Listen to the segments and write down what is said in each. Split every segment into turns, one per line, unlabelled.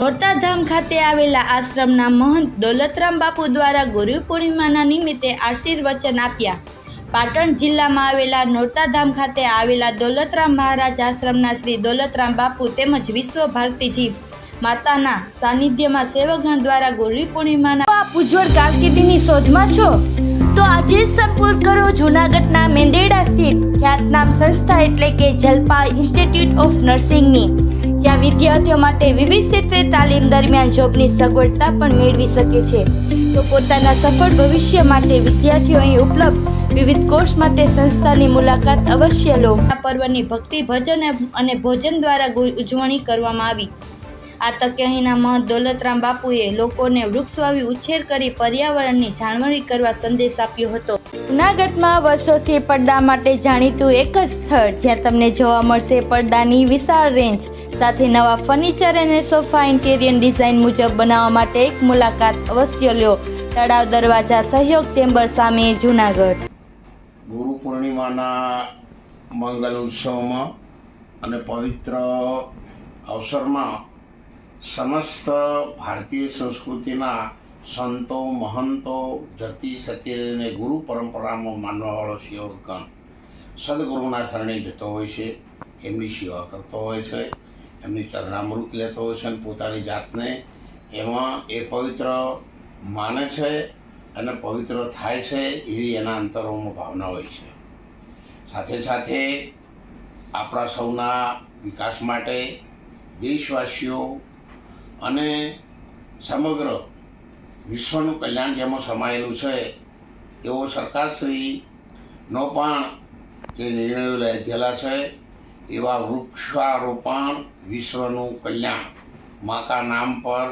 નોરતાધામ ખાતે આવેલા આશ્રમના મહંત દોલતરામ બાપુ દ્વારા ગુરુ પૂર્ણિમાના નિમિત્તે આશીર્વચન આપ્યા. પાટણ જિલ્લામાં આવેલા નોરતાધામ ખાતે આવેલા દોલતરામ મહારાજ આશ્રમના શ્રી દોલતરામ બાપુ તેમજ વિશ્વ ભારતીજી માતાના સાનિધ્યમાં સેવકગણ દ્વારા ગુરુ પૂર્ણિમાના આપ ઉજ્જવળ કારકિર્દીની શોધમાં છો તો આજે જ સંપર્ક કરો જૂનાગઢના મેંદેડા સ્થિત ખ્યાતનામ સંસ્થા એટલે કે જલપા ઇન્સ્ટિટ્યૂટ ઓફ નર્સિંગની, જ્યાં વિદ્યાર્થીઓ માટે વિવિધ ક્ષેત્રે તાલીમ દરમિયાન જોબની સગવડતા પણ મેળવી શકે છે. તો પોતાના સફળ ભવિષ્ય માટે વિદ્યાર્થીઓ અહીં ઉપલબ્ધ વિવિધ કોર્સ માટે સંસ્થાની મુલાકાત અવશ્ય લો. આ પર્વની ભક્તિ ભજન અને ભોજન દ્વારા ઉજવણી કરવામાં આવી. આ તકે અહીંના મહંત દોલતરામ બાપુએ લોકોને વૃક્ષ વાવી ઉછેર કરી પર્યાવરણની જાળવણી કરવા સંદેશ આપ્યો હતો. જૂનાગઢમાં વર્ષોથી પડદા માટે જાણીતું એક જ સ્થળ જ્યાં તમને જોવા મળશે પડદાની વિશાળ રેન્જ સાથે નવા ફર્નિચર અને સોફા ઇન્ટેરિયર ડિઝાઇન મુજબ બનાવવા માટે એક મુલાકાત અવશ્ય લ્યો. તળાવ દરવાજા સહયોગ ચેમ્બર સામે જૂનાગઢ.
ગુરુ પૂર્ણિમાના મંગલ ઉત્સવમાં અને પવિત્ર અવસરમાં સમસ્ત ભારતીય સંસ્કૃતિના સંતો મહંતો જતી સતીને ગુરુ પરંપરામાં માનવાવાળો સેવકગણ સદગુરુના શરણે જતો હોય છે, એમની સેવા કરતો હોય છે, એમની ચરણામૃત લેતો હોય છે અને પોતાની જાતને એમાં એ પવિત્ર માને છે અને પવિત્ર થાય છે એવી એના અંતરોમાં ભાવના હોય છે. સાથે સાથે આપણા સૌના વિકાસ માટે દેશવાસીઓ અને સમગ્ર વિશ્વનું કલ્યાણ જેમાં સમાયેલું છે એવો સરકારશ્રીનો પણ જે નિર્ણયો લીધેલા છે એવા વૃક્ષારોપણ વિશ્વનું કલ્યાણ માકા નામ પર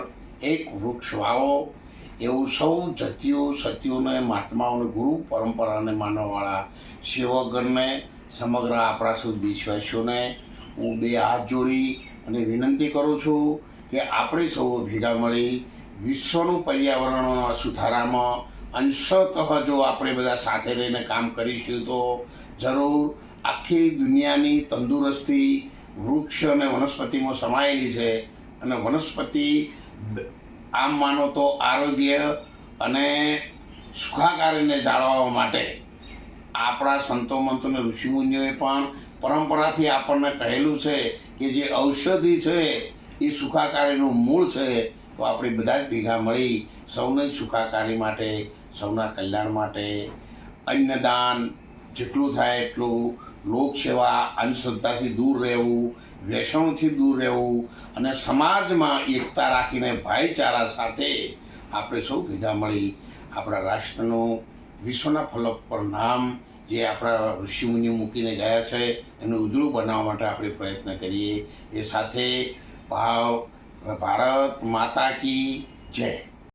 એક વૃક્ષ વાવો એવું સૌ જતીઓ સતીઓને મહાત્માઓને ગુરુ પરંપરાને માનવાવાળા સેવકગણને સમગ્ર આપણા સૌ દેશવાસીઓને હું બે હાથ જોડી અને વિનંતી કરું છું કે આપણે સૌ ભેગા મળી વિશ્વનું પર્યાવરણના સુધારામાં અંશતઃ જો આપણે બધા સાથે રહીને કામ કરીશું તો જરૂર આખી દુનિયાની તંદુરસ્તી વૃક્ષ અને વનસ્પતિમાં સમાયેલી છે. અને વનસ્પતિ આમ માનો તો આરોગ્ય અને સુખાકારીને જાળવવા માટે આપણા સંતો મંતો અને ઋષિમુનિઓએ પણ પરંપરાથી આપણને કહેલું છે કે જે ઔષધિ છે એ સુખાકારીનું મૂળ છે. તો આપણે બધા જ ભેગા મળી સૌને સુખાકારી માટે, સૌના કલ્યાણ માટે અન્નદાન જેટલું થાય એટલું, લોકસેવા, અંધશ્રદ્ધાથી દૂર રહેવું, વ્યસનોથી દૂર રહેવું અને સમાજમાં એકતા રાખીને ભાઈચારા સાથે આપણે સૌ ભેગા મળી આપણા રાષ્ટ્રનું વિશ્વના ફલક પર નામ જે આપણા ઋષિમુનિઓ મૂકીને ગયા છે એનું ઉજળું બનાવવા માટે આપણે પ્રયત્ન કરીએ. એ સાથે ભારત માતા કી જય.